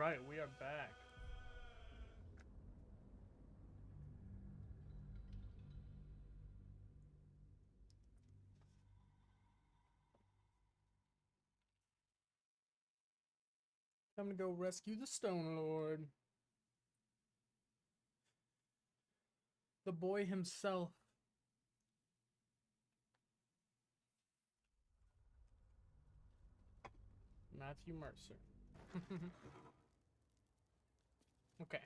right, we are back. Time to go rescue the Stone Lord. The boy himself. Matthew Mercer. Okay.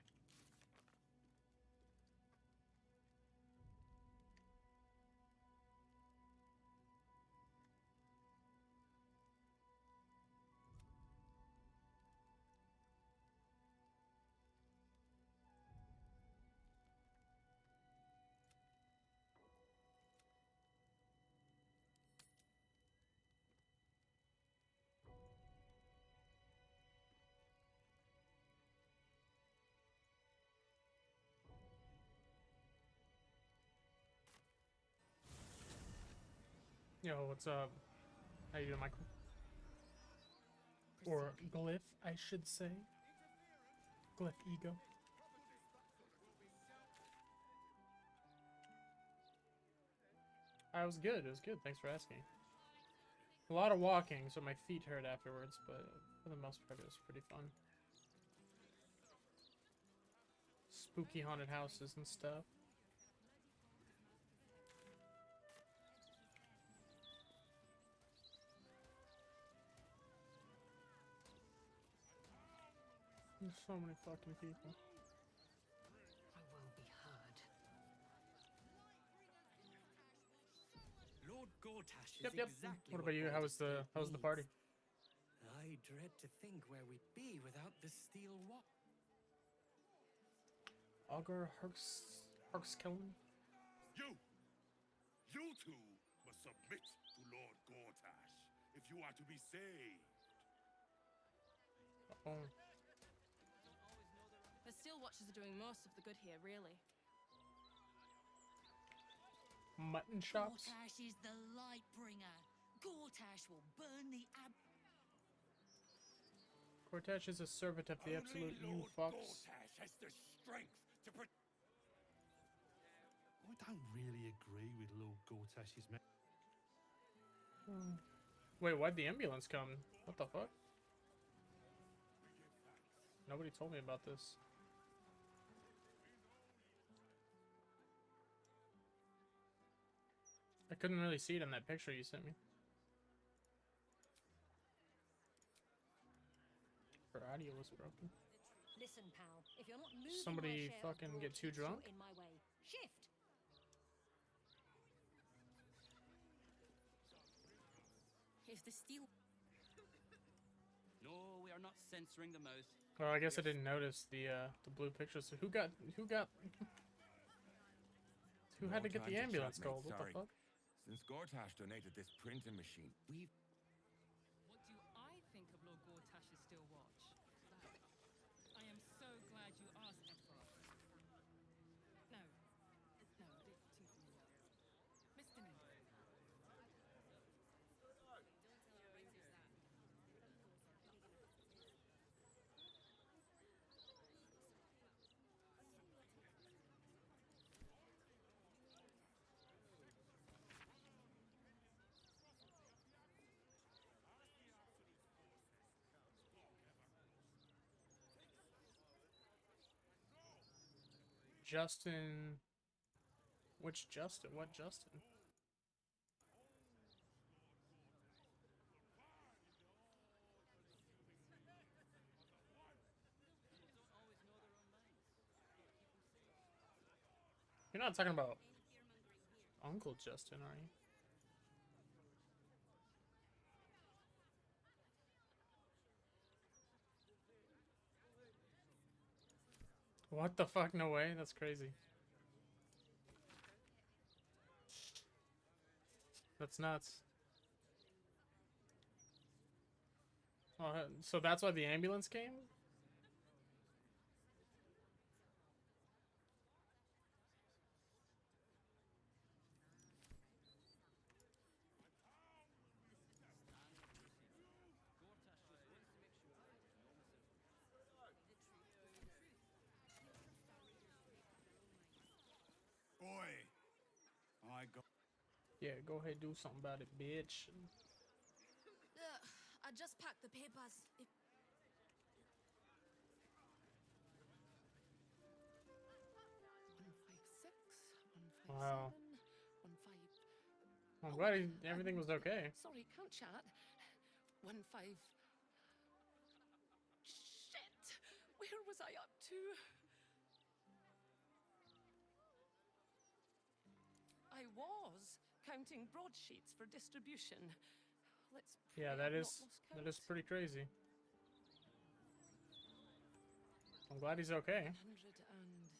Yo, what's up? How you doing, Michael? Or Glyph, I should say. Glyph Ego. I was good. It was good. Thanks for asking. A lot of walking, so my feet hurt afterwards, but for the most part, it was pretty fun. Spooky haunted houses and stuff. There's so many fucking people. I will be heard. Lord Gortash is Yep. exactly What about you? How was the party? I dread to think where we'd be without the steel wall. Augur Harkskellen? You two must submit to Lord Gortash if you are to be saved. Oh. The Steel Watchers are doing most of the good here, really. Mutton chops? Gortash is the light bringer. Gortash will burn the Gortash is a servant of the absolute Only you Lord fox. Gortash has the strength to protect. I don't really agree with Lord Gortash's Wait, why'd the ambulance come? What the fuck? Nobody told me about this. I couldn't really see it in that picture you sent me. Her audio was broken. Listen, pal. If you're not moving Somebody my share fucking of get too broad, drunk? you're in my way. Shift. If the Steel... No, we are not censoring the mouth. Oh, I guess I didn't notice the blue picture. So who had to get the ambulance called? What the fuck? Since Gortash donated this printing machine, We've What do I think of Lord Gortash's Steel Watch? I am so glad you asked, Edward. No. No, a bit too familiar. Mr. Needle. Justin. Which Justin? What Justin? You're not talking about Uncle Justin, are you? What the fuck? No way. That's crazy. That's nuts. Oh, so that's why the ambulance came? Yeah, go ahead, do something about it, bitch. I just packed the papers. If 156, Wow. 157, 15. I'm glad everything was okay. Sorry, can't chat. 15. Shit! Where was I up to? I was counting broadsheets for distribution. Let's pray Yeah, I've that not is lost that is count. pretty crazy. I'm glad he's okay. 100 and...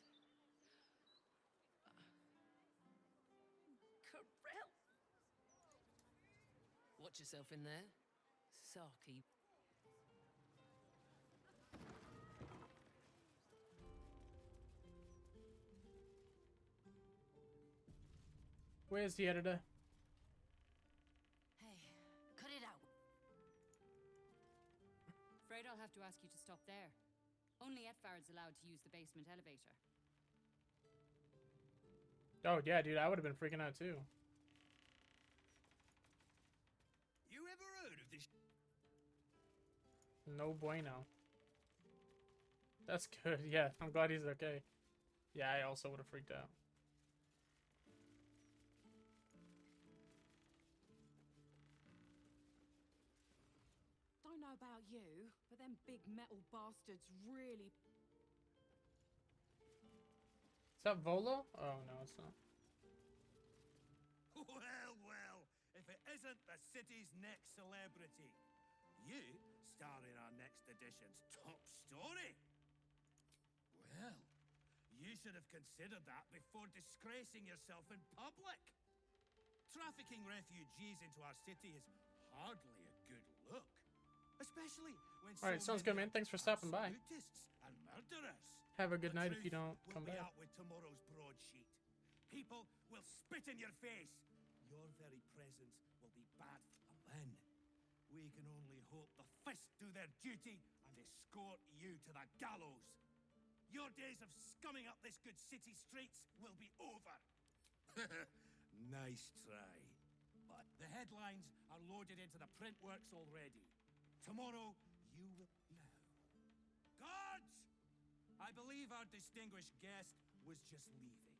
Corral! Watch yourself in there. Sarky. Where's the editor? hey, cut it out. Afraid I'll have to ask you to stop there. Only Etfard's allowed to use the basement elevator. Oh yeah, dude, I would have been freaking out too. You ever heard of this? No bueno. That's good. Yeah, I'm glad he's okay. Yeah, I also would have freaked out. Don't know about you, but them big metal bastards really... Is that Volo? Oh no, it's not. Well, well, if it isn't the city's next celebrity. You star in our next edition's top story. Well, you should have considered that before disgracing yourself in public. Trafficking refugees into our city is hardly a good look. Especially when Alright, sounds good, man. Thanks for stopping by. absolutists and murderers. Have a good The night if you truth don't come will be back. out with tomorrow's broadsheet. People will spit in your face. Your very presence will be bad. And then we can only hope the fist do their duty and escort you to the gallows. Your days of scumming up this good city streets will be over. Nice try. But the headlines are loaded into the print works already. Tomorrow you will know. Guards! I believe our distinguished guest was just leaving.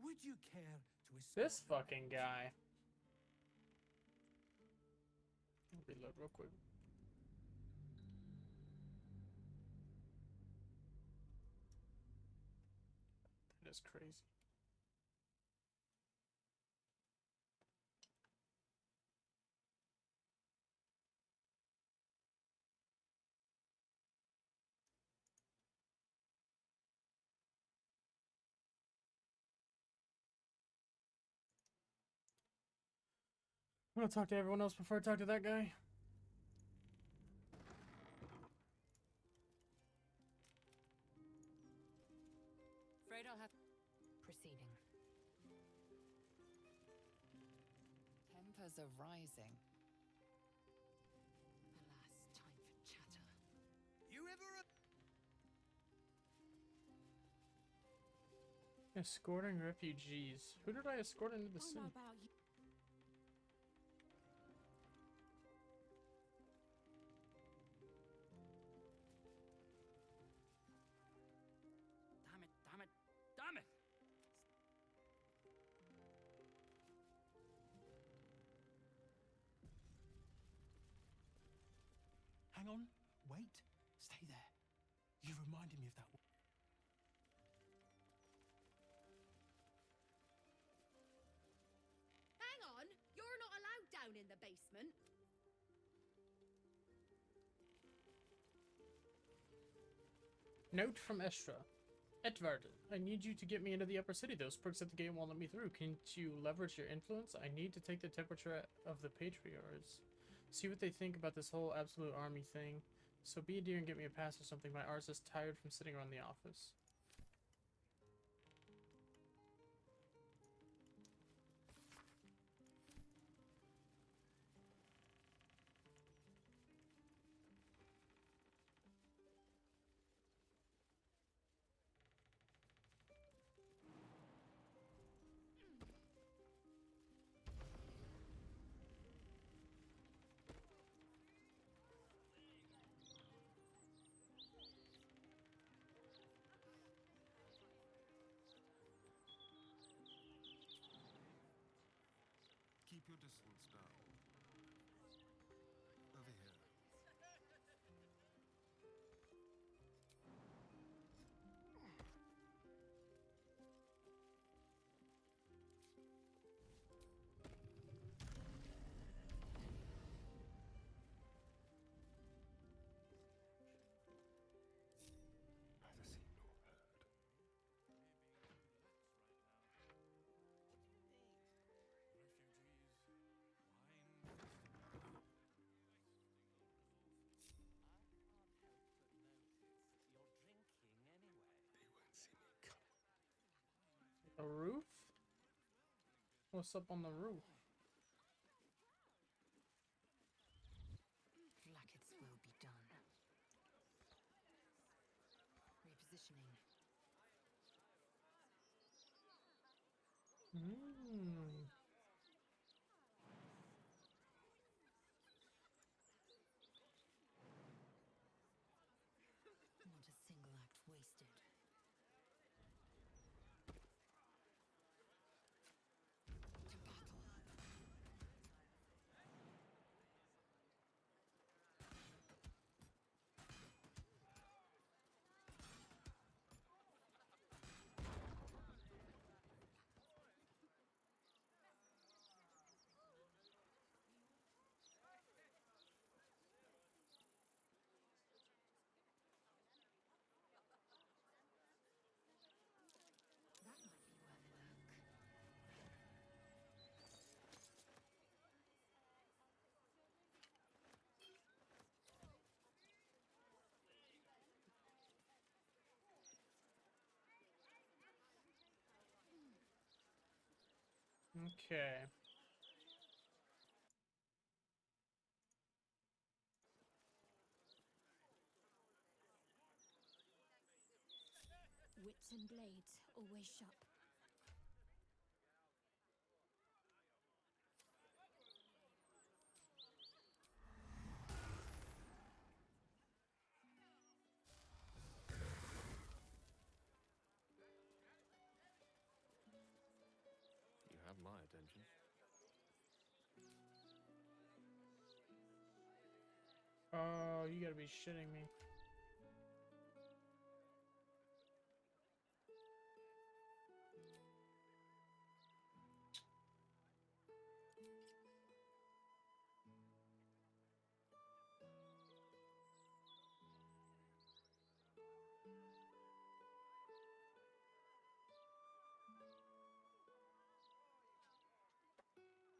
Would you care to escort This them fucking out? guy. Reload real quick. That is crazy. I'm gonna talk to everyone else before I talk to that guy. Afraid I'll have... Proceeding. Tempers are rising. Alas, time for chatter. You ever? Escorting refugees. Who did I escort into the Don't city? know about you. Damn it, damn it, damn it! Hang on, wait, stay there. You reminded me of that. Hang on, you're not allowed down in the basement. Note from Estra. Edvard, I need you to get me into the upper city. Those perks at the gate won't let me through. Can't you leverage your influence? I need to take the temperature of the patriarchs. See what they think about this whole absolute army thing. So be a dear and get me a pass or something. My arse is tired from sitting around the office. your distance, darling? Over here. Neither seen nor heard. They won't see me come. The roof? What's up on the roof? Flackets will be done. Repositioning. Hmm. Not a single act wasted. To battle. That might be worth a look. Okay. Wits and blades, always sharp. You have my attention. Oh, you gotta be shitting me.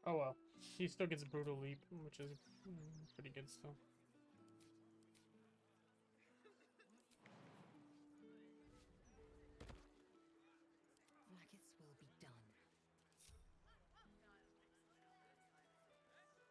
Oh well. He still gets brutal leap, which is pretty good still. Flackets will be done. Flackets will be done. Time for discretion.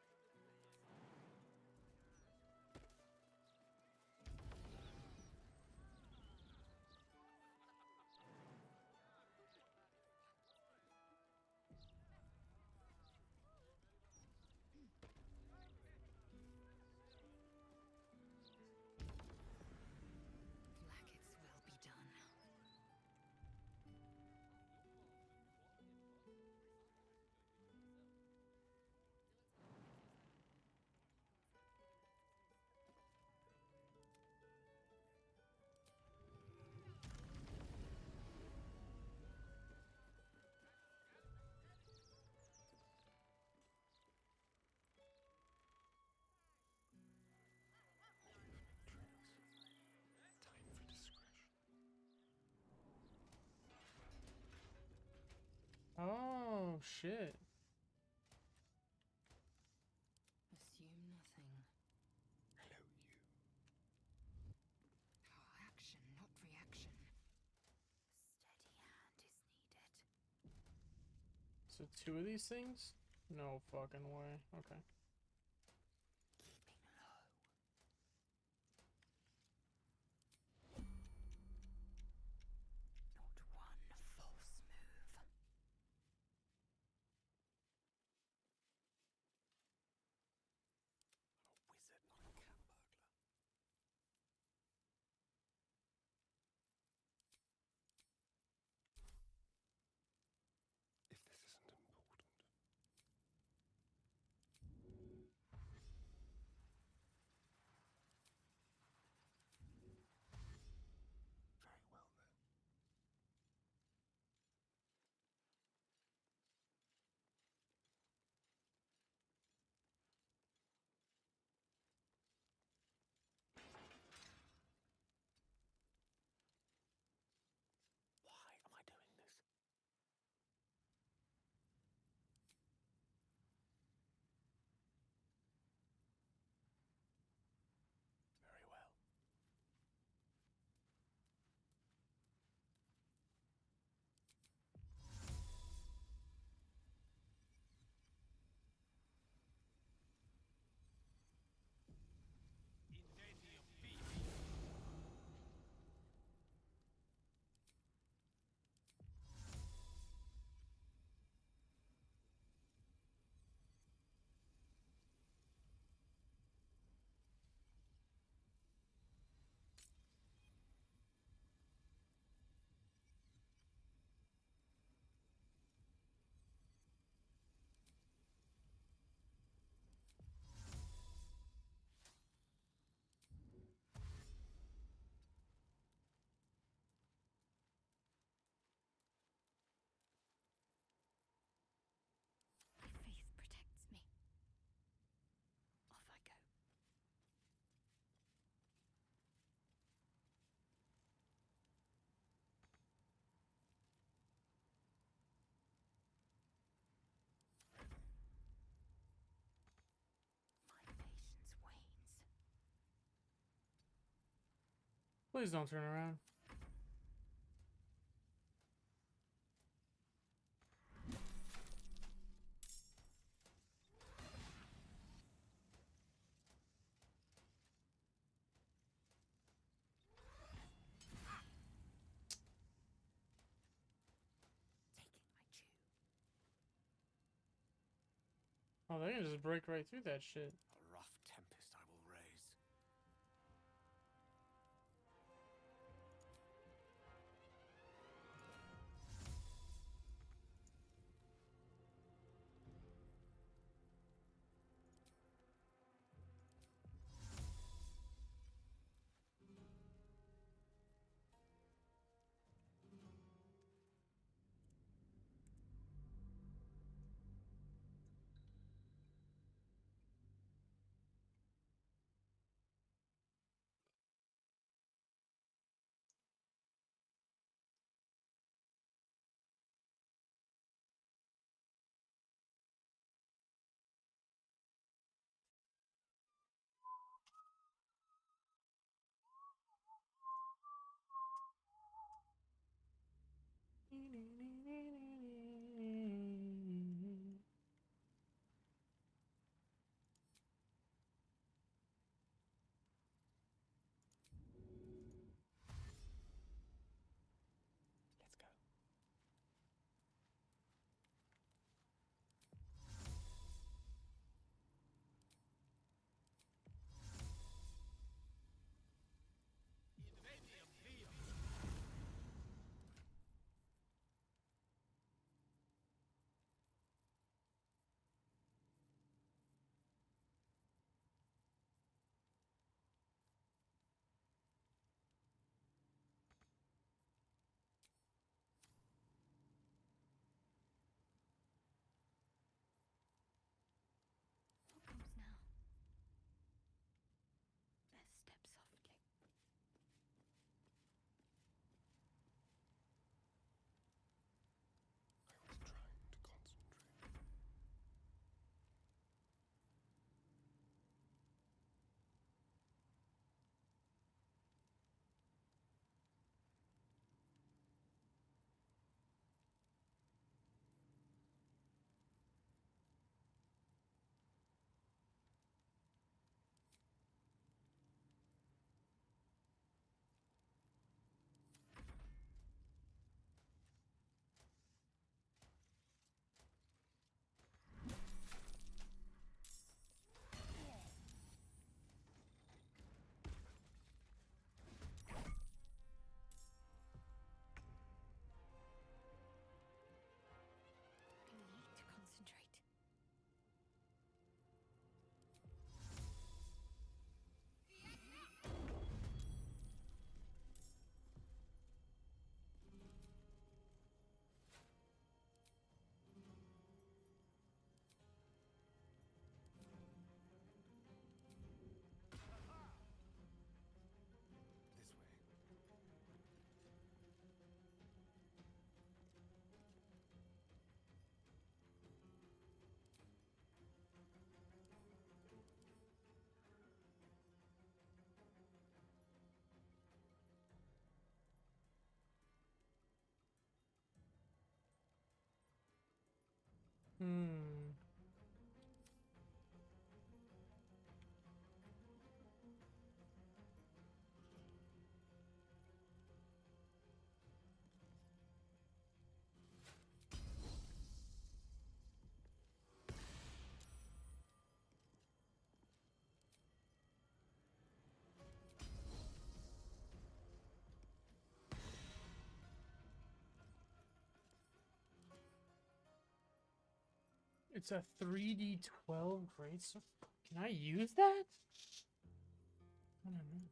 Oh shit. Assume nothing. Hello, you. Action, not reaction. Steady hand is needed. So 2 of these things? No fucking way. Okay. Keeping low. Not one false move. I'm a wizard, not a cat burglar. If this isn't important, Please don't turn around. Oh, they can just break right through that shit. A rough tempest I will raise. Let's go. What comes now? Let's step softly. I was trying to concentrate. I need to concentrate. This way. Hmm. It's a 3D12 great sword. Can I use that? I don't know.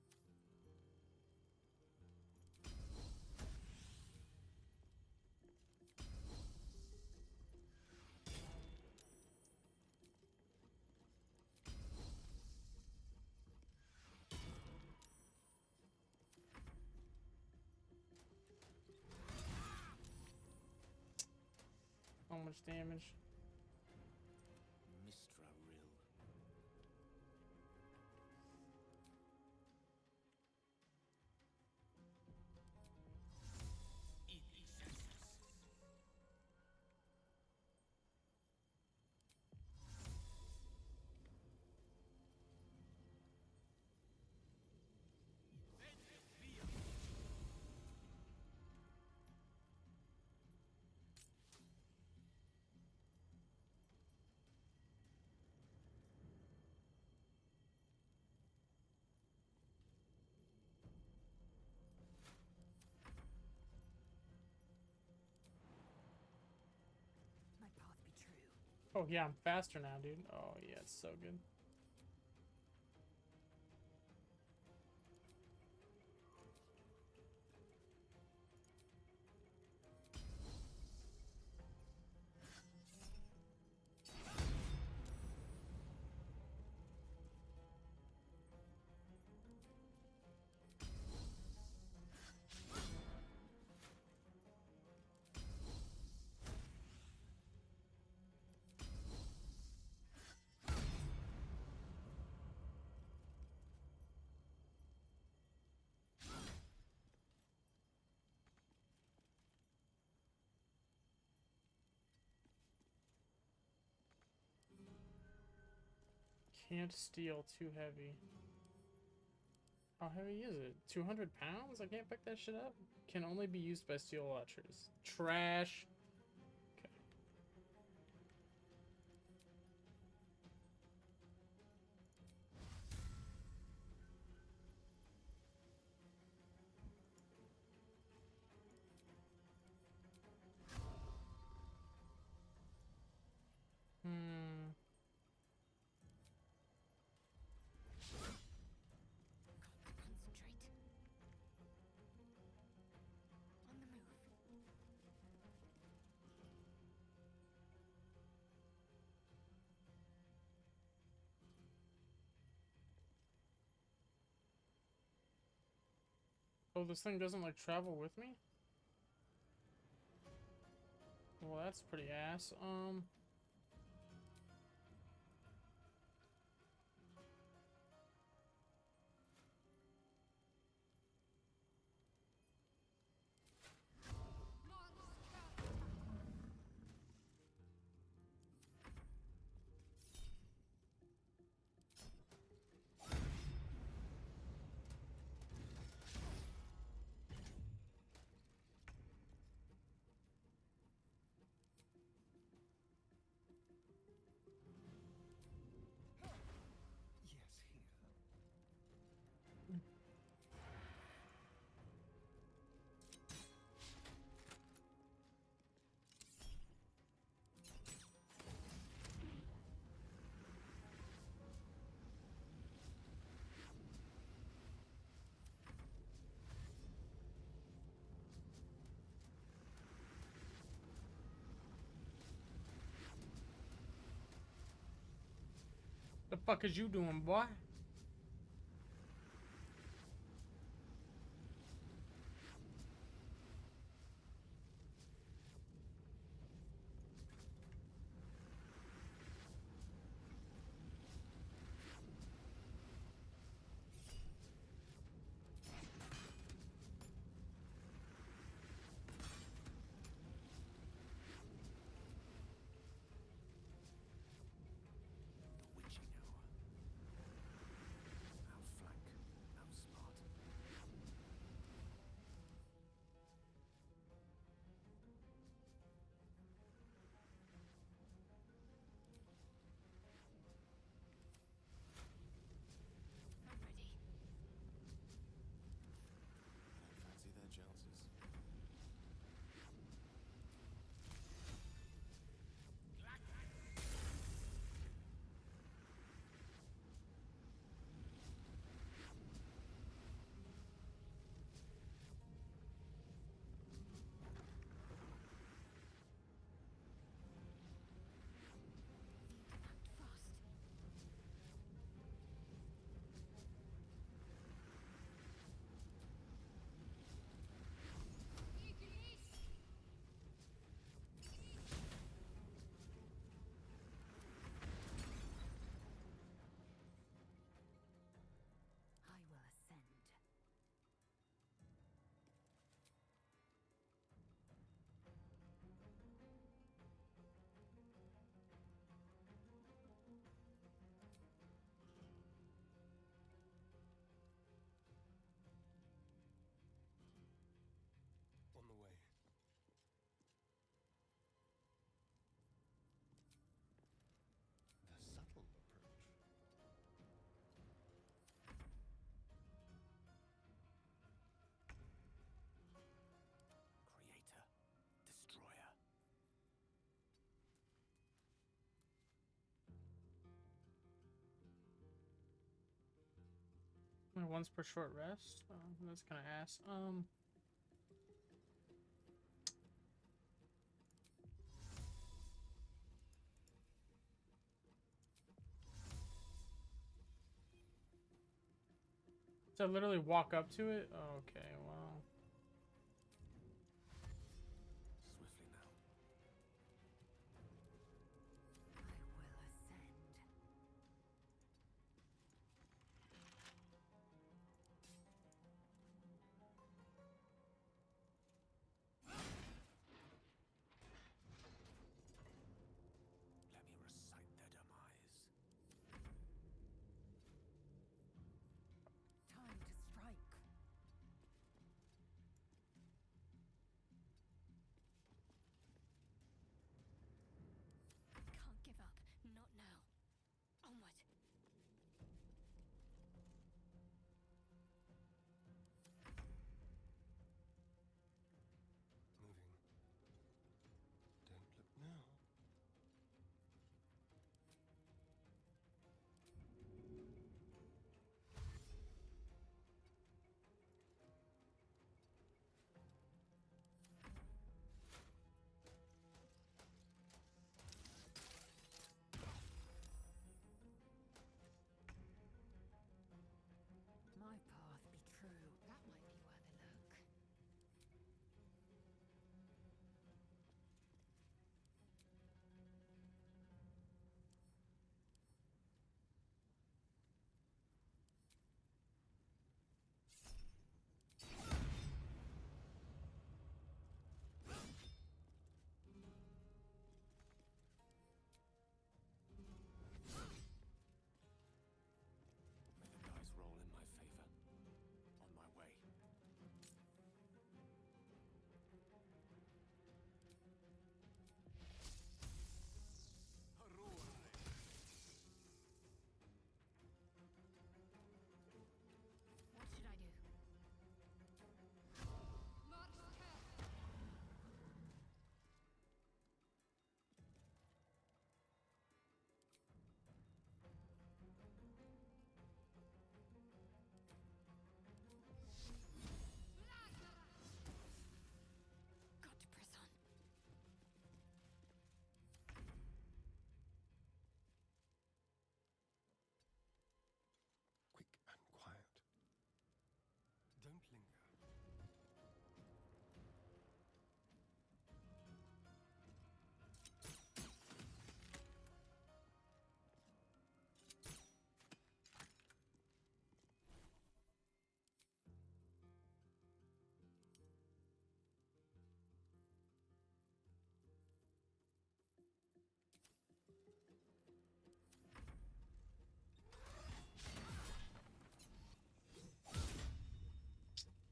So much damage. Mistra Rill. Oh yeah, I'm faster now, dude. Oh yeah, it's so good. Can't steal, too heavy. How heavy is it? 200 pounds? I can't pick that shit up. Can only be used by steel watchers. Trash. Okay. Hmm. Concentrate. On the move. Oh, this thing doesn't like travel with me? Well, that's pretty ass. Yes, here. The fuck is you doing, boy? The witching hour. Only once per short rest? Oh, that's kind of ass. So literally walk up to it? Okay, well. Swiftly now. I will ascend. Let me recite their demise. Time to strike. Can't give up. Not now. Onward. Moving. Don't look now. My path be true. That might be worth a look. May the dice roll in my favor. On my way. What should I do? Got to press on. Quick and quiet. Don't linger.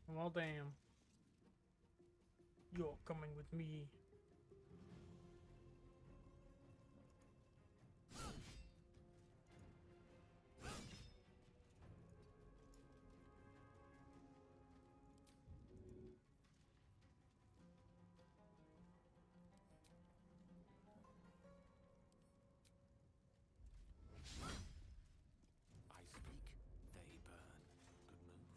Well, damn. You're coming with me. I speak, they burn. Good move.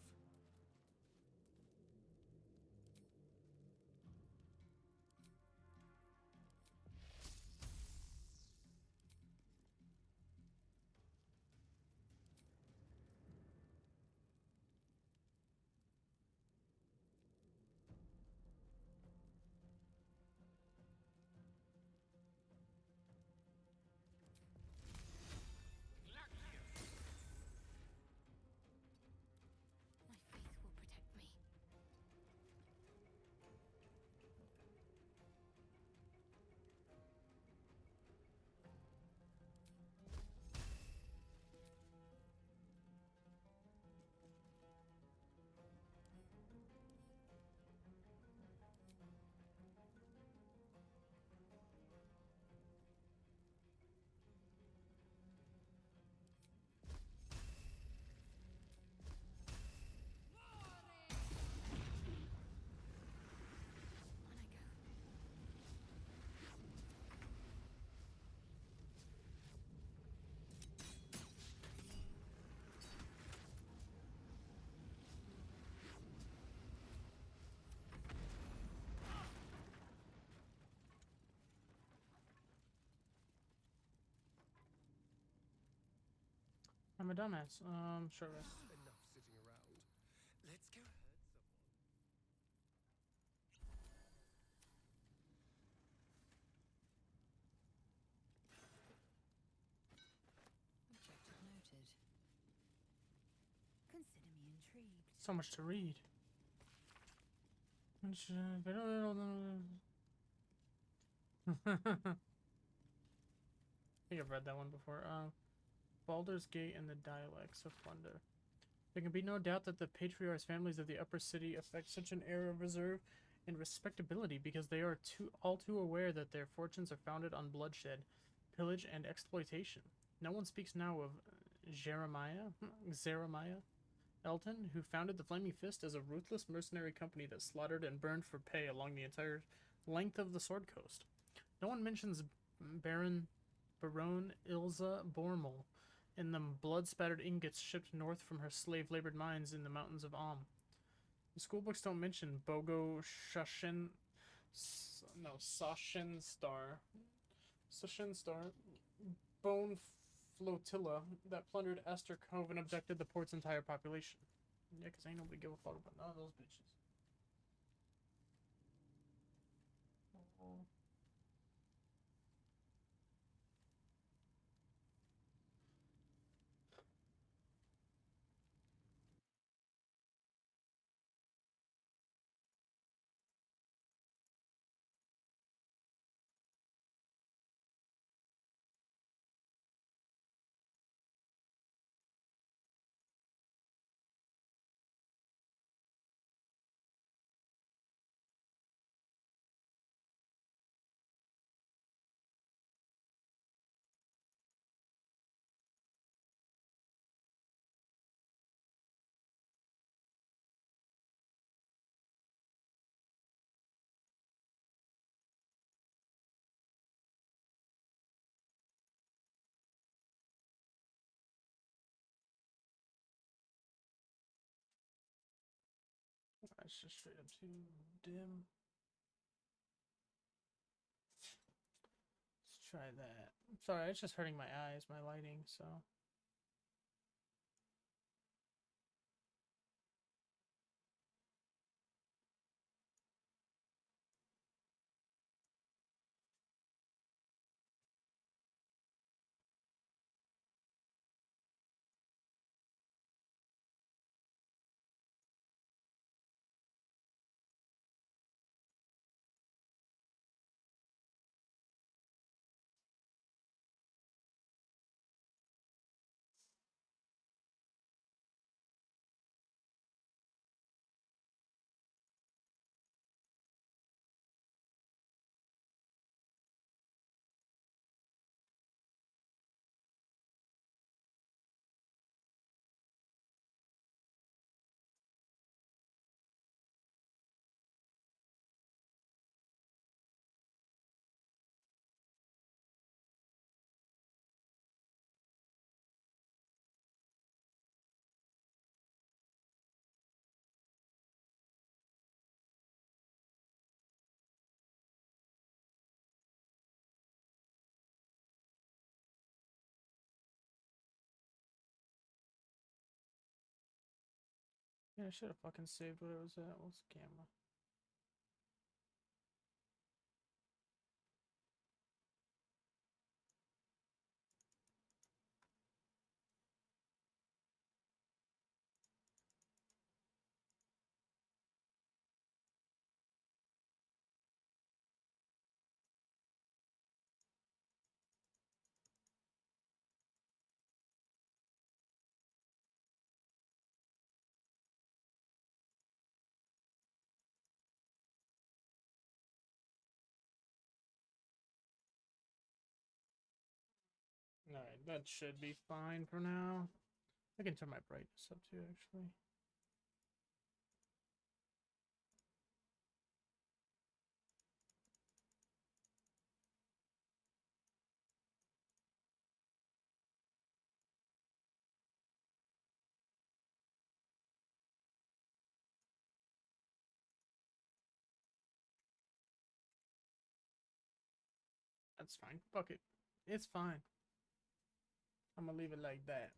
I'm a dumbass. Sure. Russ. Enough sitting around. Let's go hurt someone. Objective noted. Consider me intrigued. So much to read. I think I've read that one before. Baldur's Gate and the Dialects of Plunder. There can be no doubt that the patriarch's families of the upper city affect such an air of reserve and respectability because they are all too aware that their fortunes are founded on bloodshed, pillage, and exploitation. No one speaks now of Jeremiah Elton, who founded the Flaming Fist as a ruthless mercenary company that slaughtered and burned for pay along the entire length of the Sword Coast. No one mentions Baron Ilza Bormel and the blood-spattered ingots shipped north from her slave-labored mines in the mountains of The schoolbooks don't mention Bogo Sashenstar Bone Flotilla that plundered Astor Cove and abducted the port's entire population. Yeah, because ain't nobody give a fuck about none of those bitches. That's just straight up too dim. Let's try that. Sorry, it's just hurting my eyes, my lighting, so. Yeah, I should have fucking saved what it was at. What's the camera? Alright, that should be fine for now. I can turn my brightness up too, actually. That's fine. Fuck it. It's fine. I'm gonna leave it like that.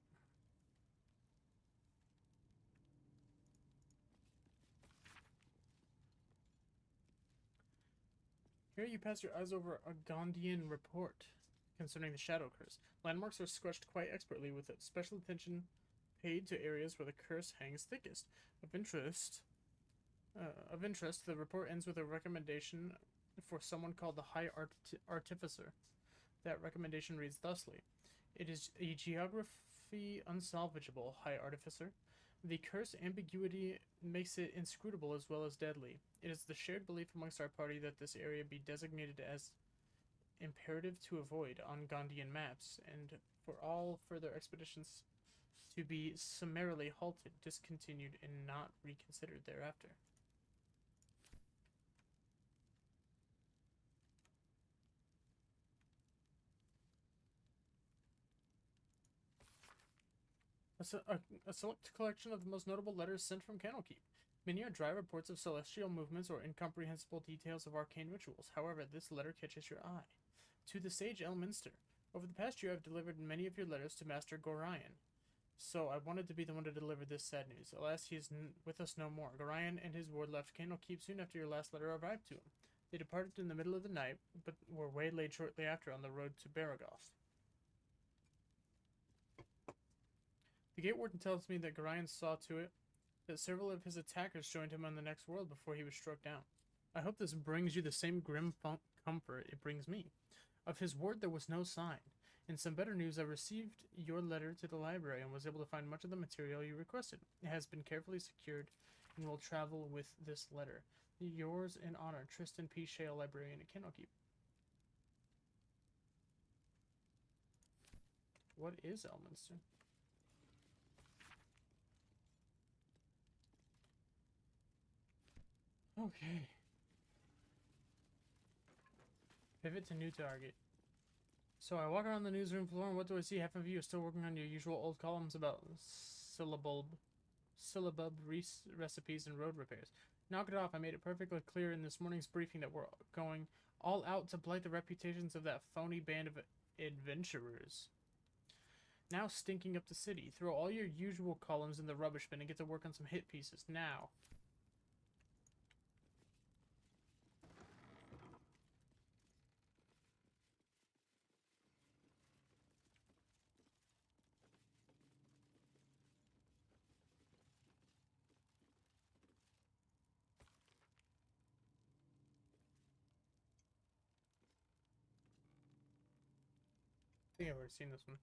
Here you pass your eyes over a Gondian report concerning the Shadow Curse. Landmarks are sketched quite expertly with special attention paid to areas where the curse hangs thickest. Of interest, the report ends with a recommendation for someone called the High Artificer. That recommendation reads thusly: "It is a geography unsalvageable, High Artificer. The curse ambiguity makes it inscrutable as well as deadly. It is the shared belief amongst our party that this area be designated as imperative to avoid on Gondian maps, and for all further expeditions to be summarily halted, discontinued, and not reconsidered thereafter." A select collection of the most notable letters sent from Candlekeep. Many are dry reports of celestial movements or incomprehensible details of arcane rituals. However, this letter catches your eye. To the sage Elminster. Over the past year, I've delivered many of your letters to Master Gorion, so I wanted to be the one to deliver this sad news. Alas, he is with us no more. Gorion and his ward left Candlekeep soon after your last letter arrived to him. They departed in the middle of the night, but were waylaid shortly after on the road to Baragoth. The Gate Warden tells me that Gorion saw to it that several of his attackers joined him on the next world before he was struck down. I hope this brings you the same grim comfort it brings me. Of his ward there was no sign. In some better news, I received your letter to the library and was able to find much of the material you requested. It has been carefully secured and will travel with this letter. Yours in honor, Tristan P. Shale, Librarian at Candlekeep. What is Elminster? Okay. Pivot to new target. So I walk around the newsroom floor, and what do I see? Half of you are still working on your usual old columns about syllabub recipes and road repairs. Knock it off. I made it perfectly clear in this morning's briefing that we're going all out to blight the reputations of that phony band of adventurers now stinking up the city. Throw all your usual columns in the rubbish bin and get to work on some hit pieces now. I think I've already seen this one.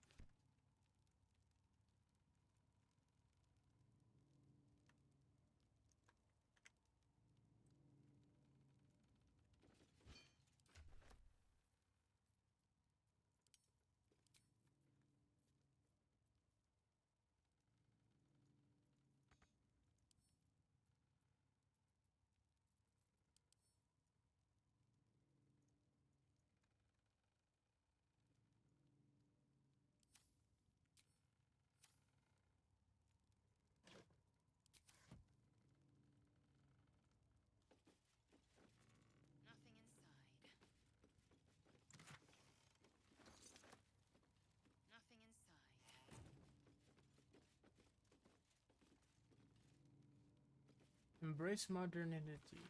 Embrace modernity.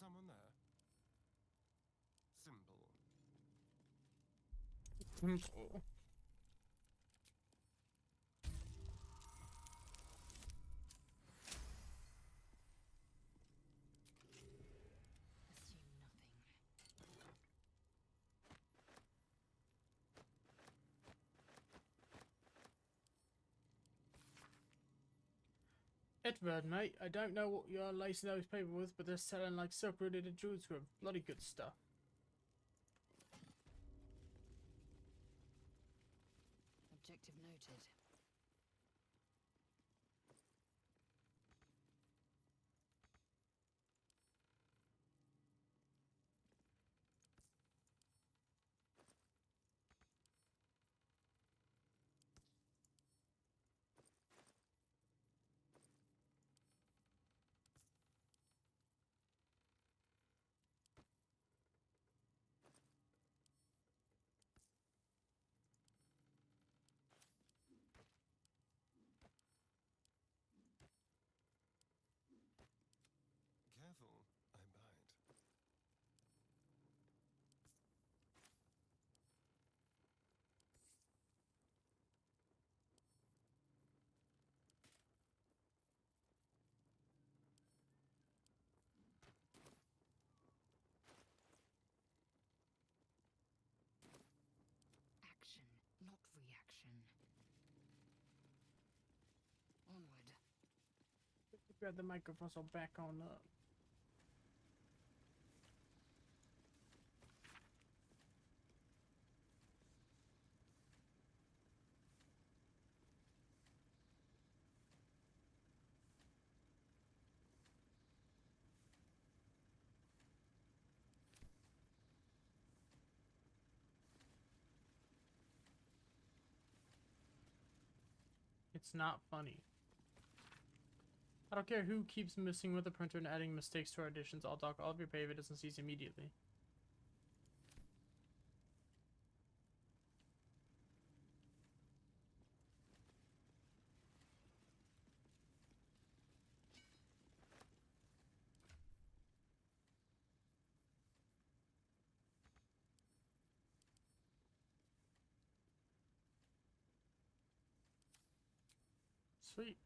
Someone there? Simple. Simple. Assume nothing. Edward, mate, I don't know what you're lacing those people with, but they're selling like silk-rooted jewels for bloody good stuff. Objective noted. careful, I bite. Action, not reaction. Onward. Grab the microphone so back on up. It's not funny. I don't care who keeps messing with the printer and adding mistakes to our editions. I'll dock all of your pay if it doesn't cease immediately. Sweet.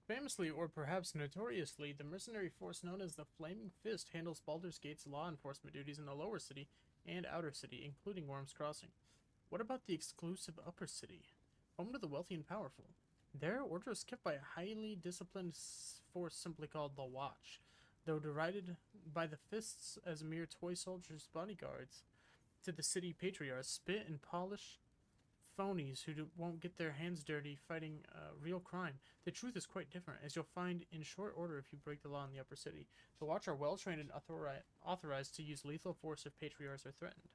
Famously, or perhaps notoriously, the mercenary force known as the Flaming Fist handles Baldur's Gate's law enforcement duties in the lower city and outer city, including Worm's Crossing. What about the exclusive upper city, home to the wealthy and powerful? Their order is kept by a highly disciplined force simply called the Watch, though derided by the Fists as mere toy soldiers' bodyguards to the city patriarchs, spit and polish phonies who won't get their hands dirty fighting real crime. The truth is quite different, as you'll find in short order if you break the law in the upper city. The Watch are well trained and authorized to use lethal force if patriarchs are threatened.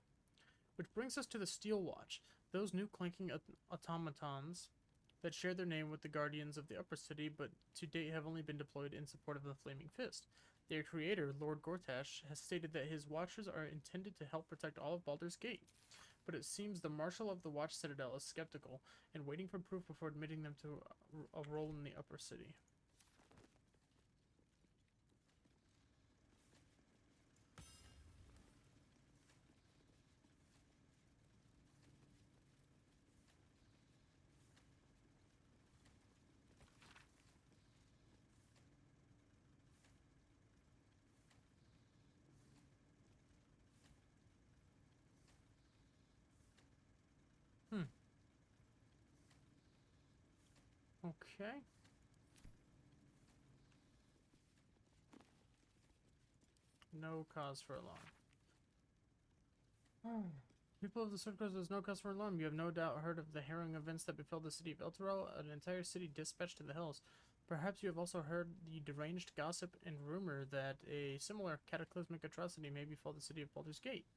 Which brings us to the Steel Watch, those new clanking automatons that share their name with the Guardians of the upper city, but to date have only been deployed in support of the Flaming Fist. Their creator, Lord Gortash, has stated that his Watchers are intended to help protect all of Baldur's Gate. But it seems the Marshal of the Watch Citadel is skeptical and waiting for proof before admitting them to a role in the upper city. Okay. No cause for alarm. People of the Sword Coast, there's no cause for alarm. You have no doubt heard of the harrowing events that befell the city of Elturel, an entire city dispatched to the hills. Perhaps you have also heard the deranged gossip and rumor that a similar cataclysmic atrocity may befall the city of Baldur's Gate.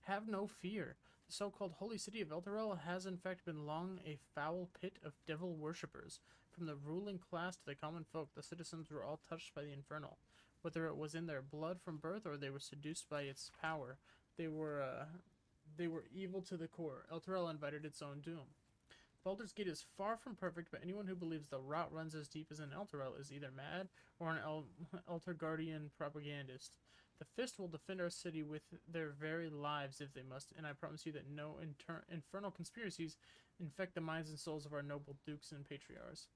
Have no fear. The so-called holy city of Elturel has in fact been long a foul pit of devil worshippers. From the ruling class to the common folk, the citizens were all touched by the infernal. Whether it was in their blood from birth or they were seduced by its power, they were evil to the core. Elturel invited its own doom. Baldur's Gate is far from perfect, but anyone who believes the rot runs as deep as in Elturel is either mad or an Elturgardian propagandist. The Fist will defend our city with their very lives if they must, and I promise you that no infernal conspiracies infect the minds and souls of our noble dukes and patriarchs.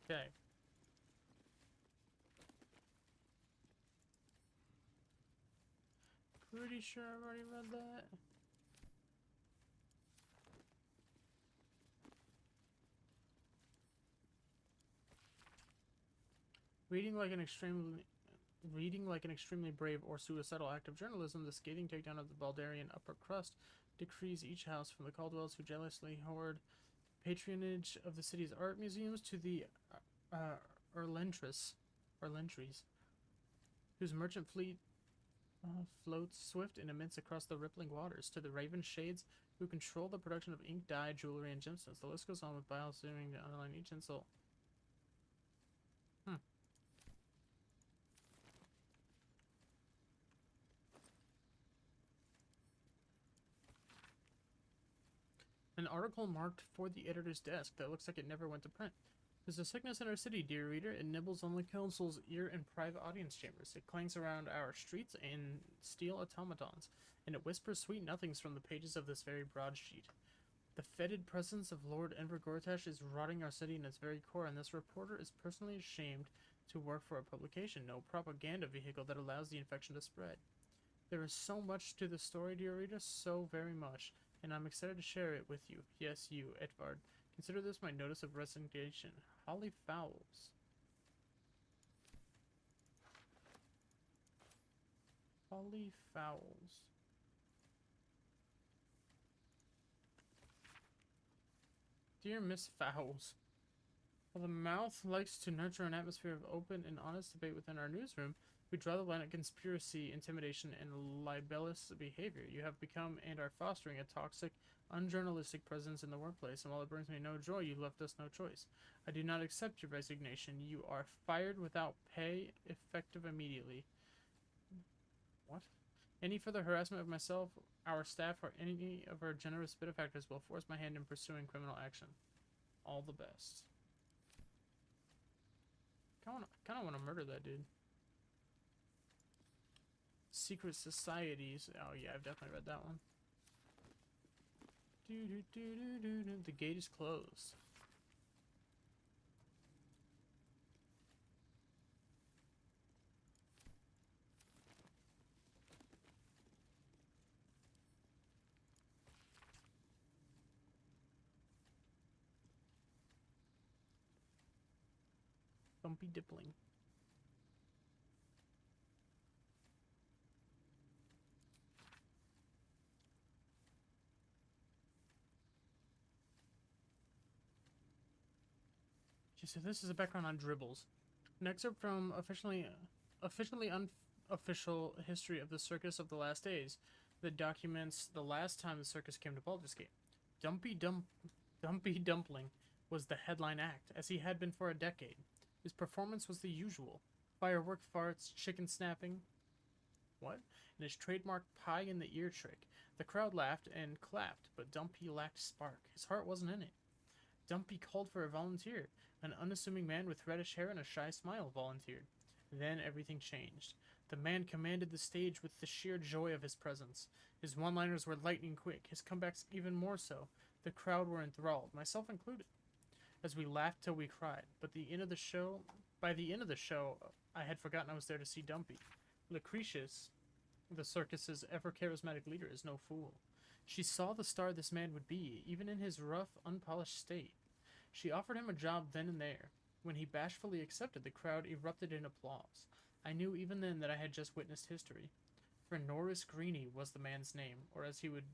Okay. Pretty sure I've already read that. Reading like an extremely brave or suicidal act of journalism, the scathing takedown of the Baldarian upper crust decrees each house, from the Caldwells who jealously hoard patronage of the city's art museums to the Erlentries, whose merchant fleet floats swift and immense across the rippling waters, to the raven shades who control the production of ink, dye, jewelry, and gemstones. The list goes on with Bile assuming to underline each insult. An article marked for the editor's desk that looks like it never went to print. There's a sickness in our city, dear reader. It nibbles on the council's ear in private audience chambers. It clangs around our streets in steel automatons, and it whispers sweet nothings from the pages of this very broadsheet. The fetid presence of Lord Enver Gortash is rotting our city in its very core, and this reporter is personally ashamed to work for a publication, no propaganda vehicle that allows the infection to spread. There is so much to the story, dear reader, so very much, and I'm excited to share it with you. Yes, you, Edvard. Consider this my notice of resignation. Holly Fowls. Holly Fowls. Dear Miss Fowles, while the mouth likes to nurture an atmosphere of open and honest debate within our newsroom, we draw the line at conspiracy, intimidation, and libelous behavior. You have become and are fostering a toxic, unjournalistic presence in the workplace, and while it brings me no joy, you left us no choice. I do not accept your resignation. You are fired without pay, effective immediately. What? Any further harassment of myself, our staff, or any of our generous benefactors will force my hand in pursuing criminal action. All the best. Kinda wanna murder that dude. Secret societies. Oh yeah, I've definitely read that one. The gate is closed. Bumpy Dippling. So this is a background on Dribbles. An excerpt from officially unofficial history of the Circus of the Last Days that documents the last time the circus came to Baldur's Gate. Dumpy Dumpling was the headline act, as he had been for a decade. His performance was the usual. Firework farts, chicken snapping. What? And his trademark pie in the ear trick. The crowd laughed and clapped, but Dumpy lacked spark. His heart wasn't in it. Dumpy called for a volunteer. An unassuming man with reddish hair and a shy smile volunteered. Then everything changed. The man commanded the stage with the sheer joy of his presence. His one-liners were lightning quick, his comebacks even more so. The crowd were enthralled, myself included, as we laughed till we cried. But by the end of the show, I had forgotten I was there to see Dumpy. Lucretius, the circus's ever-charismatic leader, is no fool. She saw the star this man would be, even in his rough, unpolished state. She offered him a job then and there. When he bashfully accepted, the crowd erupted in applause. I knew even then that I had just witnessed history. For Norris Greeny was the man's name, or as he would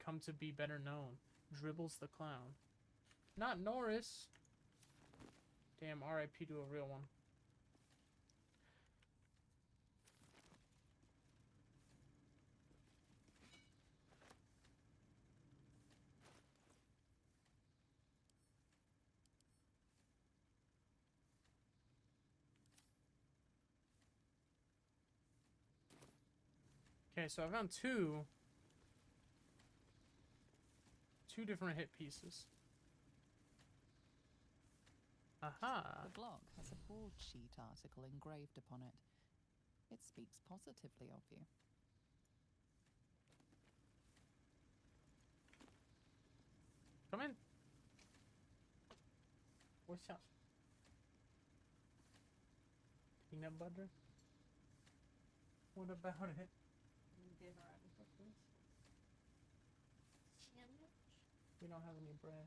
come to be better known, Dribbles the Clown. Not Norris! Damn, R.I.P. to a real one. Okay, so I found two different hit pieces. Aha! The blog has a broadsheet article engraved upon it. It speaks positively of you. Come in. What's up? Peanut butter? What about it? We don't have any bread.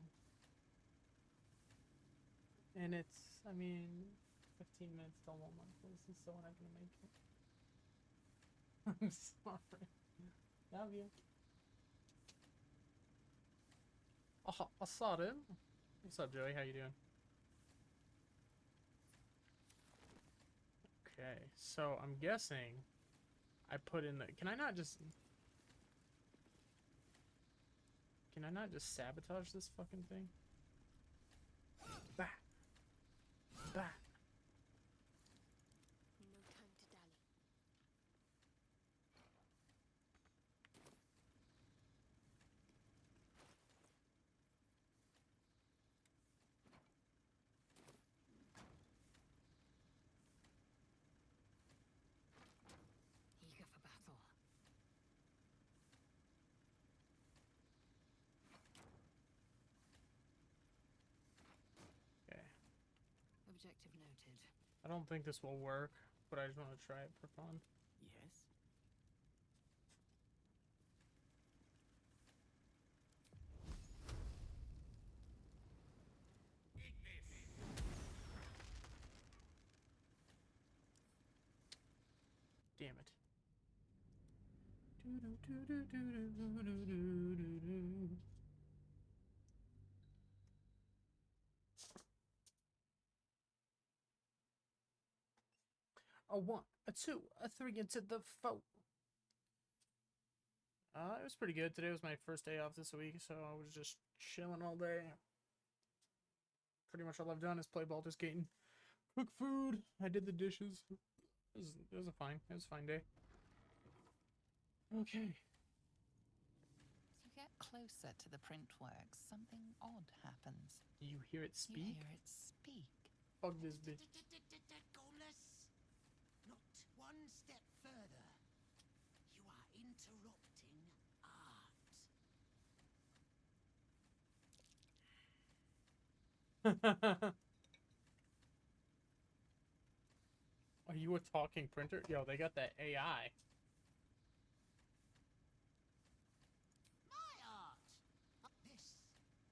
And it's, I mean, 15 minutes till Walmart closes, so we're not gonna make it. I'm sorry. Love you. Oh, I saw it. What's up, Joey? How you doing? Okay, so I'm guessing I put in the. Can I not just sabotage this fucking thing? Bah. Bah. No time to dally. Eager for battle. Okay. Objective noted. I don't think this will work, but I just want to try it for fun. Yes? Damn it. A 1, a 2, a 3 into the 4. It was pretty good. Today was my first day off this week, so I was just chilling all day. Pretty much all I've done is play Baldur's Gate and cook food. I did the dishes. It was a fine day. Okay. As you get closer to the printworks, something odd happens. You hear it You speak? hear it speak. Fuck this bitch. Gormless, not one step further. You are interrupting art. Are you a talking printer? Yo, they got that AI. My art. This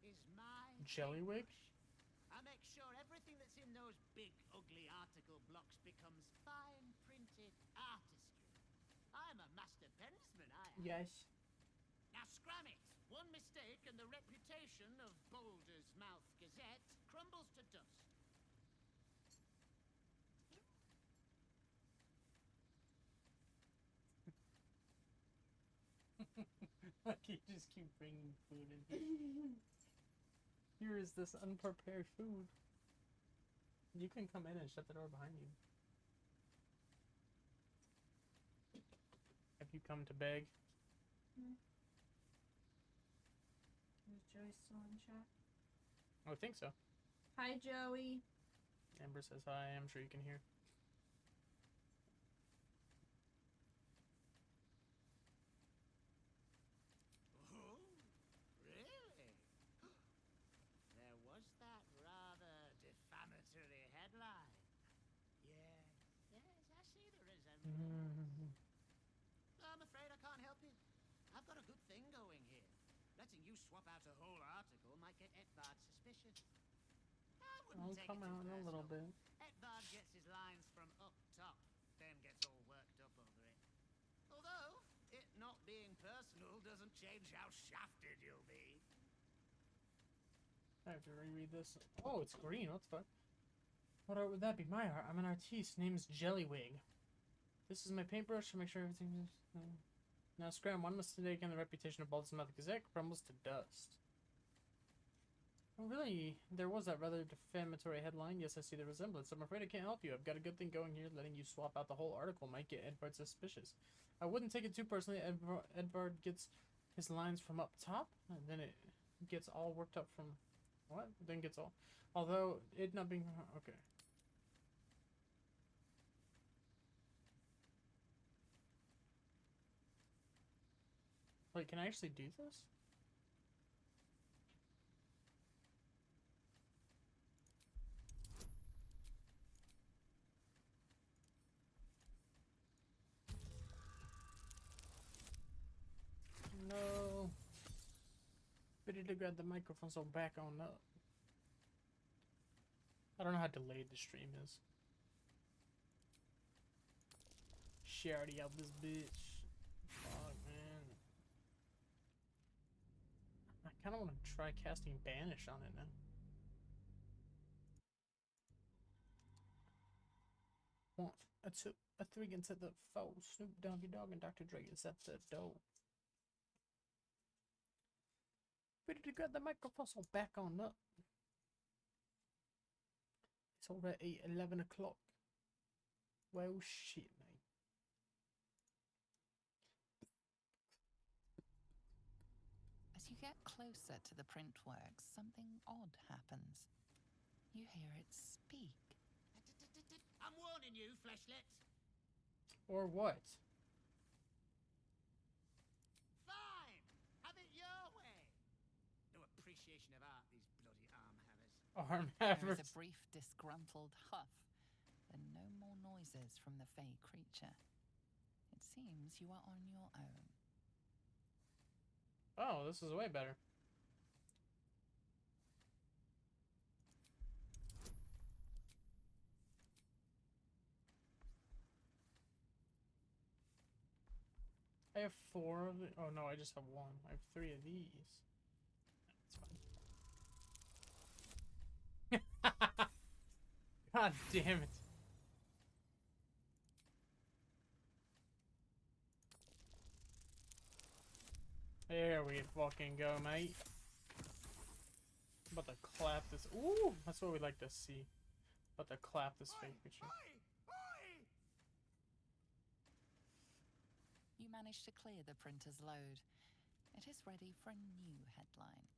is my Jellywig? paintbrush. I make sure everything that's in those big, ugly article blocks becomes fine printed artistry. I'm a master pensman, I am. Yes. Now scram it. One mistake and the reputation of Baldur's Mouth Gazette crumbles to dust. I can just keep bringing food in. Here is this unprepared food. You can come in and shut the door behind you. Have you come to beg? Is Joey still in chat? I think so. Hi, Joey. Amber says hi. I'm sure you can hear. Oh, really? There was that rather defamatory headline. Yes, I see the resemblance. I'm afraid I can't help you. I've got a good thing going here. Letting you swap out a whole article might get Edvard suspicious. I wouldn't I'll take come it too out in a little bit. Edvard gets his lines from up top, then gets all worked up over it. Although, it not being personal doesn't change how shafted you'll be. I have to reread this. Oh, it's green. What the fuck? What art would that be? My art. I'm an artiste. Name's Jellywig. This is my paintbrush to make sure everything is. Now, scram. One mistake and the reputation of Baldur's Mouth Gazette crumbles to dust. Oh, really? There was that rather defamatory headline. Yes, I see the resemblance. I'm afraid I can't help you. I've got a good thing going here. Letting you swap out the whole article might get Edvard suspicious. I wouldn't take it too personally. Edvard gets his lines from up top, and then it gets all worked up from... What? Then gets all... Although, it not being... Okay. Wait, can I actually do this? No. Ready to grab the microphone, so back on up. I don't know how delayed the stream is. Shardy out this bitch. Fuck, man. I kind of want to try casting Banish on it now. What? a 3 into the 4. Snoop Doggy Dogg and Dr. Dre is at the door. Ready to grab the microphone, so back on up. It's already 11 o'clock. Well, shit, mate. As you get closer to the printworks, something odd happens. You hear it speak. I'm warning you, fleshlet. Or what? Fine! Have it your way! No appreciation of art, these bloody arm havers. Arm There havers. is a brief, disgruntled huff, then no more noises from the fey creature. It seems you are on your own. Oh, this is way better. I have 4 of the. Oh no, I just have 1. I have 3 of these. That's fine. God damn it. There we fucking go, mate. About to clap this. Ooh, that's what we like to see. About to clap this fake picture. You manage to clear the printer's load. It is ready for a new headline.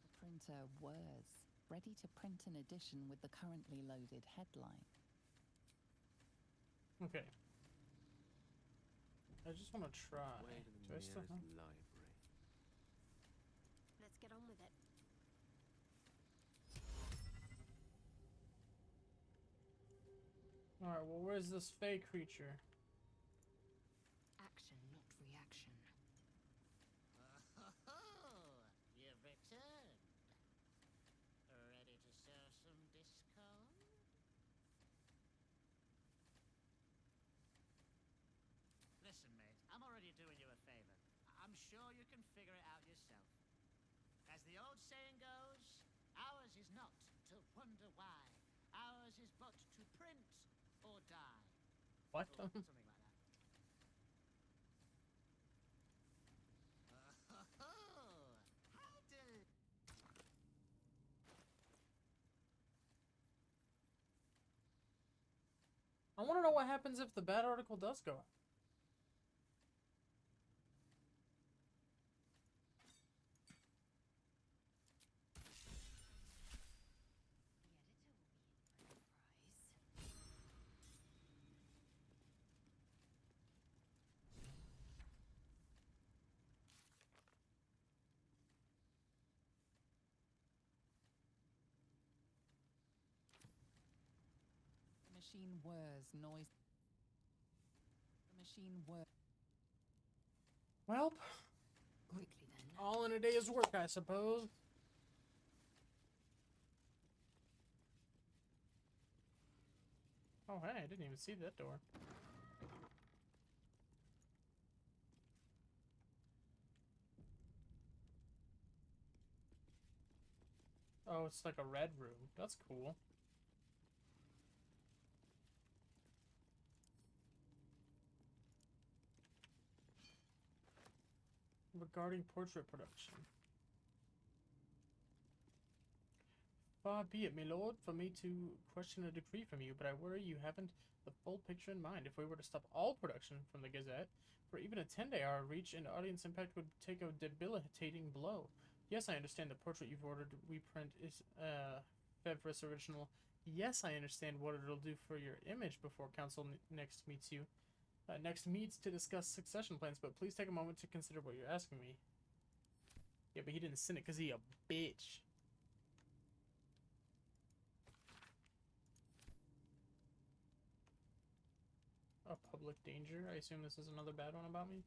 The printer whirs, ready to print an edition with the currently loaded headline. Okay. I just want to try. Way to the Do I still nearest have? library. Let's get on with it. Alright, well, where's this fake creature? Action, not reaction. Oh, you've returned. Ready to sow some discord? Listen, mate, I'm already doing you a favor. I'm sure you can figure it out yourself. As the old saying goes, ours is not to wonder why. Ours is but to print or die. What? Or something like that. How did... I want to know what happens if the bad article does go out. The machine whirs, noise. The machine whirs. Well, Quickly then. all in a day's work, I suppose. Oh, hey, I didn't even see that door. Oh, it's like a red room. That's cool. Regarding portrait production. Far be it, my lord, for me to question a decree from you, but I worry you haven't the full picture in mind. If we were to stop all production from the Gazette, for even a 10-day, our reach and audience impact would take a debilitating blow. Yes, I understand the portrait you've ordered we print is Fevris original. Yes, I understand what it'll do for your image before council next meets you. Next meets to discuss succession plans, but please take a moment to consider what you're asking me. Yeah, but he didn't send it because he a bitch. A public danger? I assume this is another bad one about me?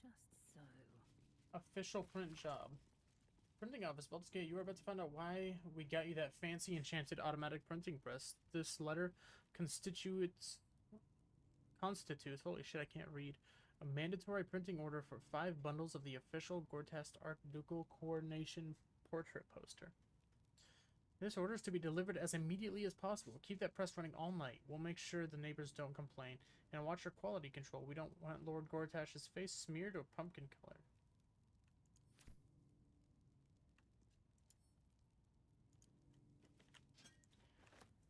Just so. Official print job. Printing office, Baldur's Gate. You are about to find out why we got you that fancy enchanted automatic printing press. This letter constitutes, holy shit, I can't read, a mandatory printing order for 5 bundles of the official Gortast Archducal coronation portrait poster. This order is to be delivered as immediately as possible. Keep that press running all night. We'll make sure the neighbors don't complain. And watch your quality control. We don't want Lord Gortash's face smeared or pumpkin colored.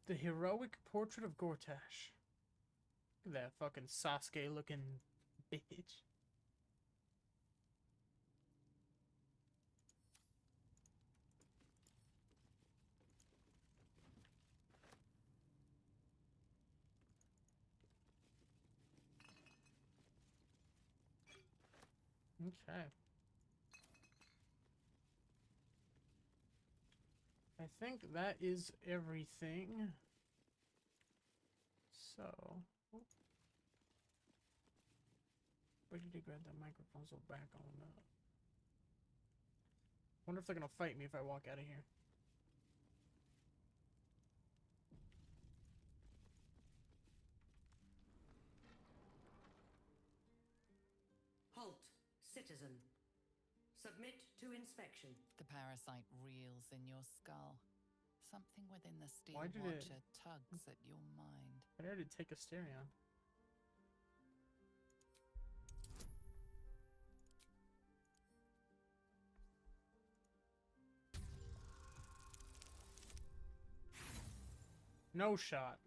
The heroic portrait of Gortash. Look at that fucking Sasuke looking bitch. Okay. I think that is everything. So, ready to grab that microphone so back on up. Wonder if they're gonna fight me if I walk out of here. Halt, citizen. Submit to inspection. The parasite reels in your skull. Something within the steel Why did watcher tugs at your mind. I had to take a stereo. No shot.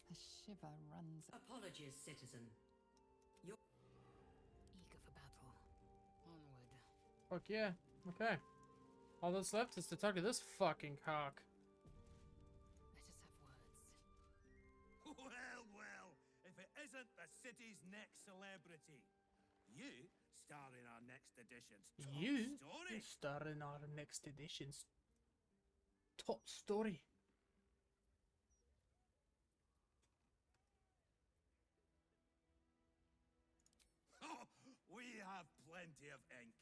A shiver runs. Apologies, citizen. You're Eager for battle. Onward. Fuck yeah. Okay. All that's left is to talk to this fucking cock. Let us have words. Well, well, if it isn't the city's next celebrity. You star in our next edition's top story. Star in our next edition's top story. Oh, we have plenty of ink.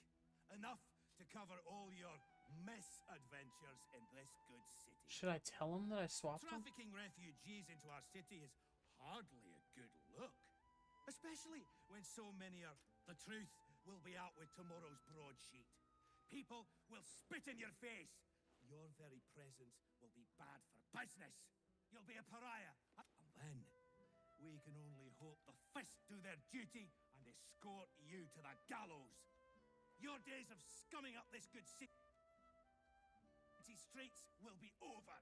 Enough to cover all your misadventures in this good city. Should I tell him that I swapped him? Trafficking refugees into our city is hardly a good look. Especially when so many are the truth will be out with tomorrow's broadsheet. People will spit in your face. Your very presence will be bad for business. You'll be a pariah. And then we can only hope the fist do their duty and escort you to the gallows. Your days of scumming up this good city streets will be over.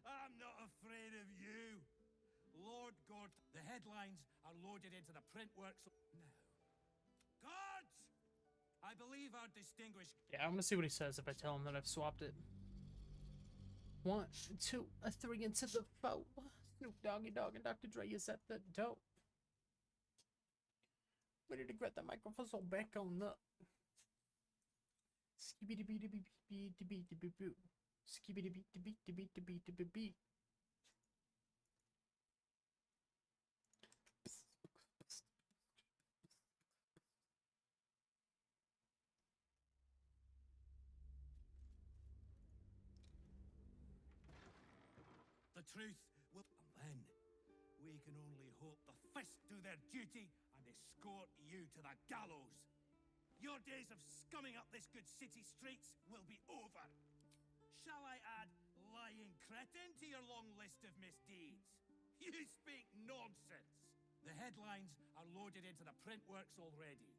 I'm not afraid of you. Lord Gort, the headlines are loaded into the print works now. Guards! I believe our distinguished... Yeah, I'm gonna see what he says if I tell him that I've swapped it. 1, 2, 3 into the 4. Snoop Doggy Dogg and Dr. Dre is at the dope. Ready to grab the microphone so back on up. Skibidi beat beat beat beat beat boo. Skibidi beat beat beat beat beat beat. The truth will... And then we can only hope the fist do their duty and escort you to the gallows. Your days of scumming up this good city streets will be over. Shall I add lying cretin to your long list of misdeeds? You speak nonsense. The headlines are loaded into the print works already.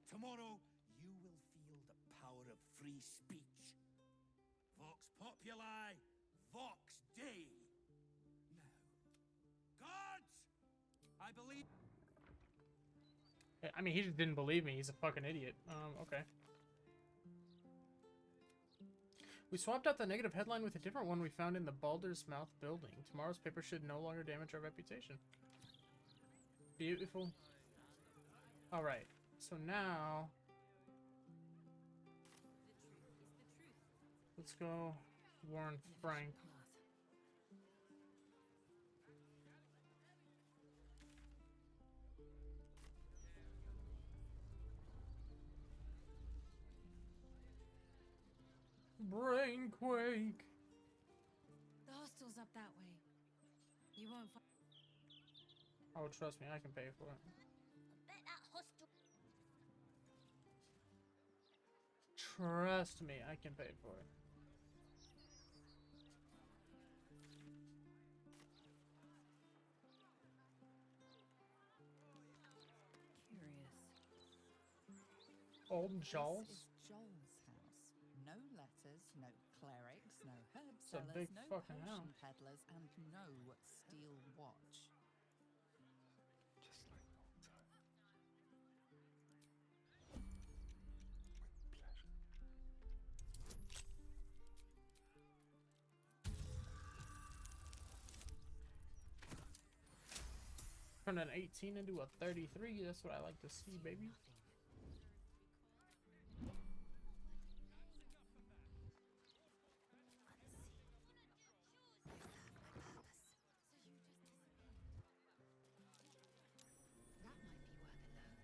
Tomorrow, you will feel the power of free speech. Vox Populi, Vox Dei. Now, guards! I believe... I mean, he just didn't believe me. He's a fucking idiot. Okay. We swapped out the negative headline with a different one we found in the Baldur's Mouth building. Tomorrow's paper should no longer damage our reputation. Beautiful. Alright. So now... Let's go warn Frank. Brainquake. The hostel's up that way. You won't find. Oh, trust me, I can pay for it. Bet that hostel. Trust me, I can pay for it. Curious. Old Jaws? This is Joel's house. No letters, no clerics, no herb It's a sellers, big no fucking potion house. peddlers, and no steel watch. Just like old time. With pleasure. 18 into a 33. That's what I like to see, baby. That might be worth a look.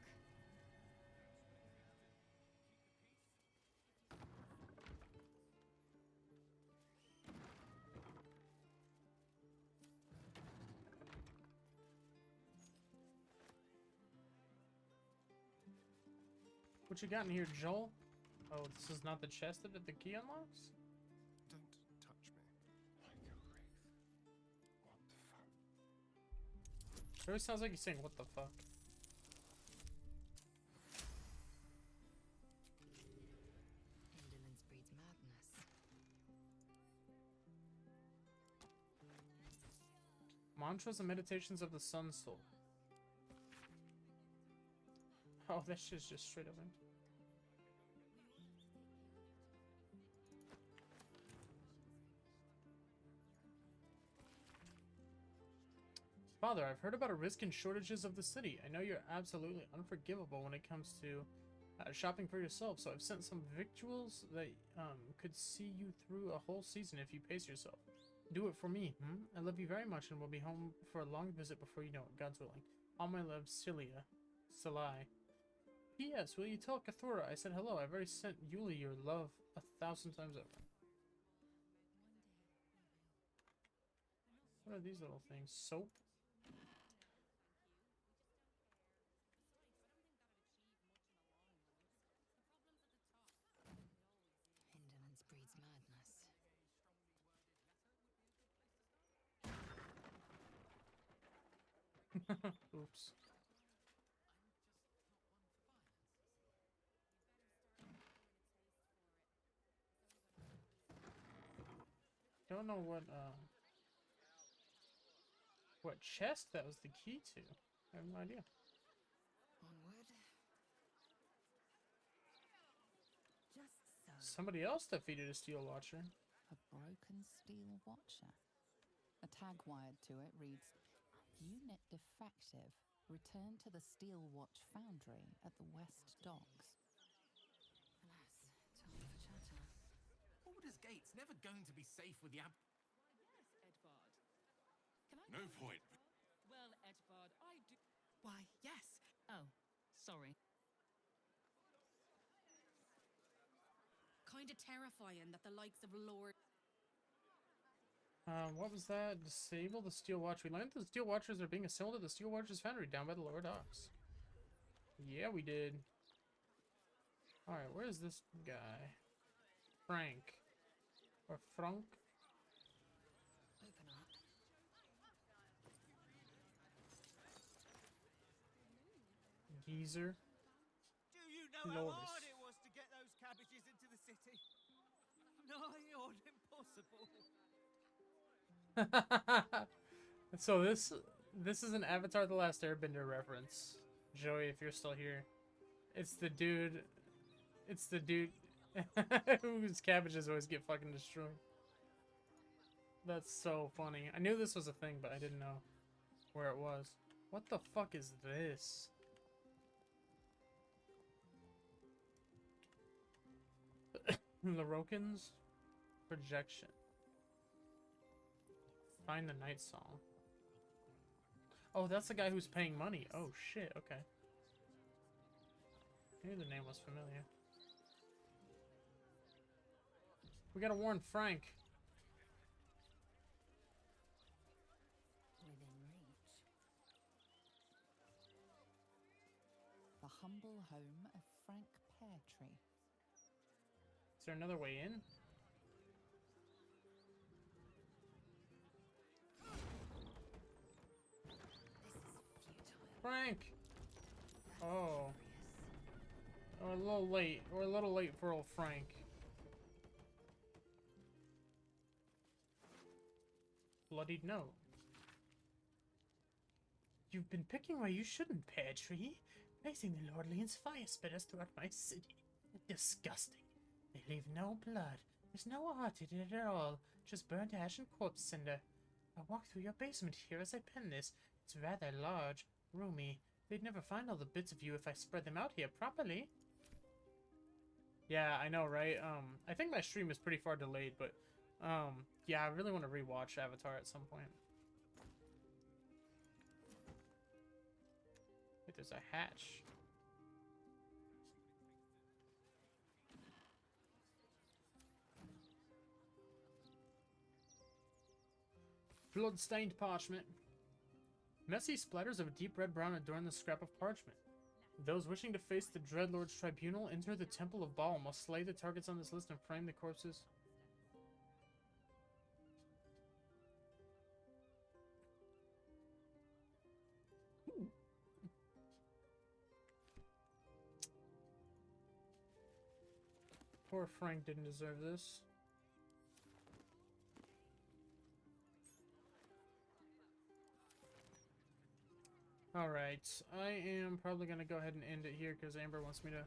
What you got in here, Joel? Oh, this is not the chest that the key unlocks? Don't touch me like a wraith. What the fuck? It always sounds like he's saying, what the fuck? Indolence breeds madness. Mantras and meditations of the Sun Soul. Oh, that shit's just straight up in. Father, I've heard about a risk and shortages of the city. I know you're absolutely unforgivable when it comes to shopping for yourself, so I've sent some victuals that could see you through a whole season if you pace yourself. Do it for me, hmm? I love you very much and we'll be home for a long visit before you know it, God's willing. All my love, Celia. Salai. P.S. Will you tell Kathora I said hello? I've already sent Yuli your love 1,000 times over. What are these little things? Soap? Indolence breeds madness. Oops. Don't know what chest that was the key to. I have no idea. Onward. Just so. Somebody else defeated a steel watcher. A broken steel watcher. A tag wired to it reads, Unit defective. Return to the Steel Watch Foundry at the West Docks. Alas, time for chatter. Baldur's Gate's never going to be safe with the Yes, Edvard. Can I? No point. Well, Edvard, I do. Why, yes. Oh, sorry. Kinda terrifying that the likes of Lord. What was that? Disable the steel watch. We learned that the steel watchers are being assembled at the steel watchers foundry down by the lower docks. Yeah, we did. Alright, where's this guy? Frank. Or Frank? Open up. Geezer. Do you know how Loris. hard it was to get those cabbages into the city? Nigh on impossible. So this is an Avatar: The Last Airbender reference. Joey, if you're still here. It's the dude whose cabbages always get fucking destroyed. That's so funny. I knew this was a thing, but I didn't know where it was. What the fuck is this? The Rokins? projection. Find the night song. Oh, that's the guy who's paying money. Oh shit, okay. I knew the name was familiar. We gotta warn Frank. Within reach. The humble home of Frank Peartree. Is there another way in? Frank! Oh. We're a little late. We're a little late for old Frank. Bloodied note. You've been picking where you shouldn't, Peartree. Placing the Lord Leon's fire spitters throughout my city. Disgusting. They leave no blood. There's no art in it at all. Just burnt ash and corpse cinder. I walk through your basement here as I pen this. It's rather large, roomy. They'd never find all the bits of you if I spread them out here properly. Yeah, I know, right? I think my stream is pretty far delayed, but yeah, I really want to rewatch Avatar at some point. Wait, there's a hatch. Blood-stained parchment. Messy splatters of a deep red brown adorn the scrap of parchment. Those wishing to face the Dreadlord's tribunal enter the Temple of Baal, must slay the targets on this list and frame the corpses. Poor Frank didn't deserve this. Alright, I am probably going to go ahead and end it here because Amber wants me to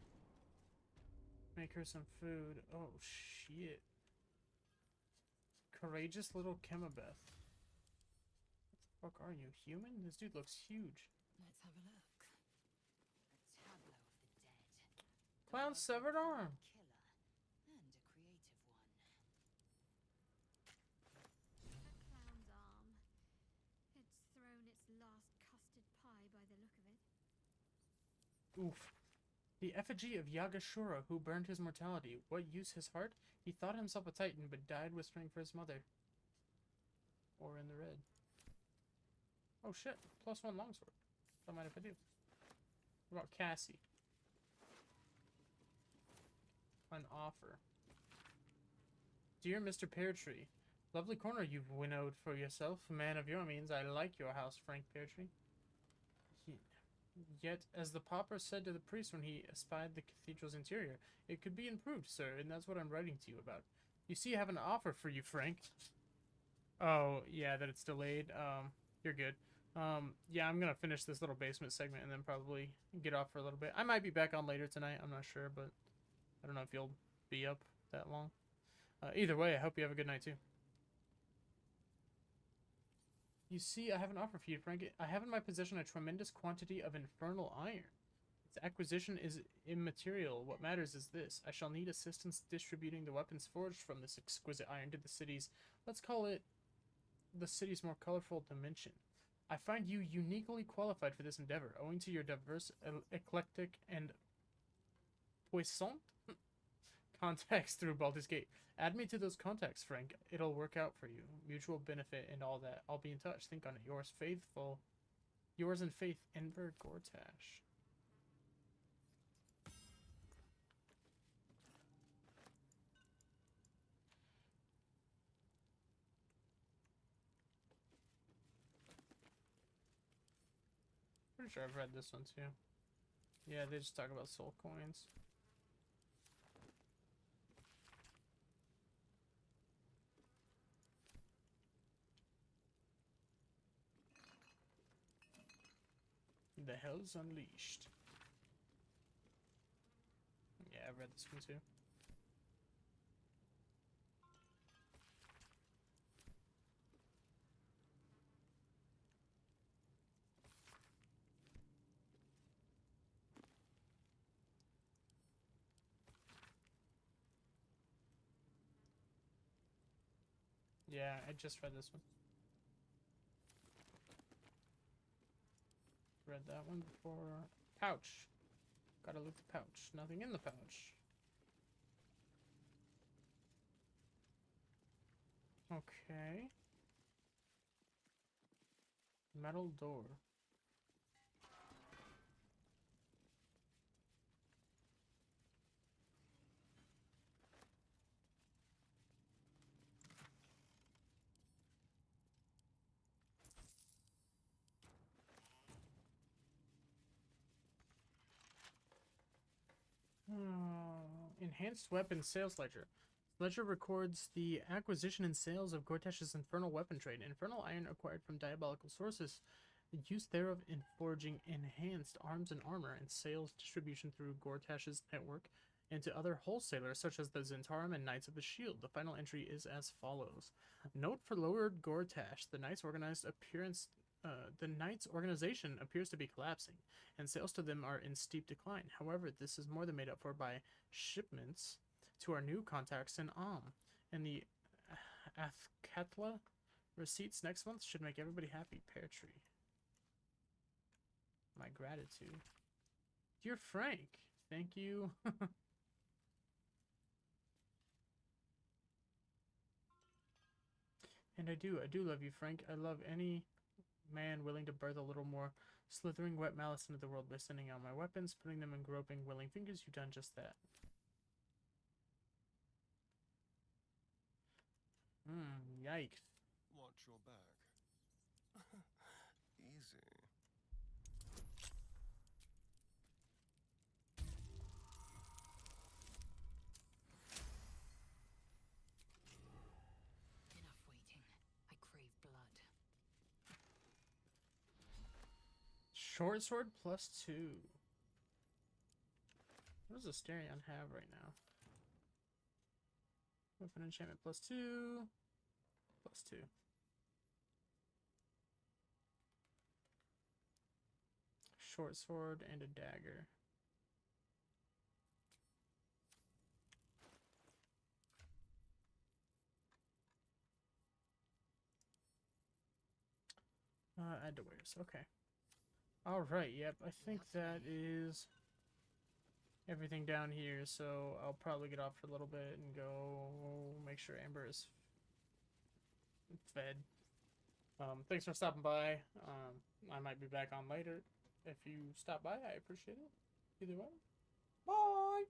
make her some food. Oh, shit. Courageous little Chemabeth. What the fuck are you? Human? This dude looks huge. Let's have a look. A tableau of the dead. Clown's severed arm. Killer. And a creative one. A clown's arm. It's thrown its last custard pie by the look of it. Oof. The effigy of Yagashura, who burned his mortality. What use his heart? He thought himself a titan, but died whispering for his mother. Or in the red. Oh shit, +1 longsword. Don't mind if I do. What about Cassie? An offer. Dear Mr. Peartree, lovely corner you've winnowed for yourself. A man of your means, I like your house, Frank Peartree. Yet, as the pauper said to the priest when he espied the cathedral's interior, it could be improved, sir, and that's what I'm writing to you about. You see, I have an offer for you, Frank. Oh, yeah, that it's delayed. You're good. Yeah, I'm gonna finish this little basement segment and then probably get off for a little bit. I might be back on later tonight, I'm not sure, but I don't know if you'll be up that long. Either way, I hope you have a good night, too. You see, I have an offer for you, Frank. I have in my possession a tremendous quantity of infernal iron. Its acquisition is immaterial. What matters is this. I shall need assistance distributing the weapons forged from this exquisite iron to the city's, let's call it, the city's more colorful dimension. I find you uniquely qualified for this endeavor, owing to your diverse, eclectic, and puissant contacts through Baldur's Gate. Add me to those contacts, Frank. It'll work out for you. Mutual benefit and all that. I'll be in touch. Think on it. Yours in faith, Enver Gortash. Pretty sure I've read this one too. Yeah, they just talk about soul coins. The Hell's Unleashed. Yeah, I've read this one too. Yeah, I just read this one. Read that one before. Pouch. Gotta loot the pouch. Nothing in the pouch. Okay. Metal door. Enhanced weapon sales ledger. Ledger records the acquisition and sales of Gortash's infernal weapon trade. Infernal iron acquired from diabolical sources. The use thereof in forging enhanced arms and armor, and sales distribution through Gortash's network and to other wholesalers such as the Zentarum and Knights of the Shield. The final entry is as follows. Note for Lord Gortash, the Knights organization appears to be collapsing, and sales to them are in steep decline. However, this is more than made up for by shipments to our new contacts in and the Athkatla receipts next month should make everybody happy. Pear tree. My gratitude. Dear Frank, thank you. And I do love you, Frank. I love any man willing to birth a little more slithering wet malice into the world by sending out my weapons, putting them in groping, willing fingers. You've done just that. Yikes. Watch your back. Easy. Enough waiting. I crave blood. Short sword +2. What does Asterion have right now? Weapon enchantment +2. +2. Short sword and a dagger. Add to wares. Okay. Alright, yep. I think that is everything down here, so I'll probably get off for a little bit and go make sure Amber is fed. Thanks for stopping by. I might be back on later. If you stop by, I appreciate it. Either way. Bye!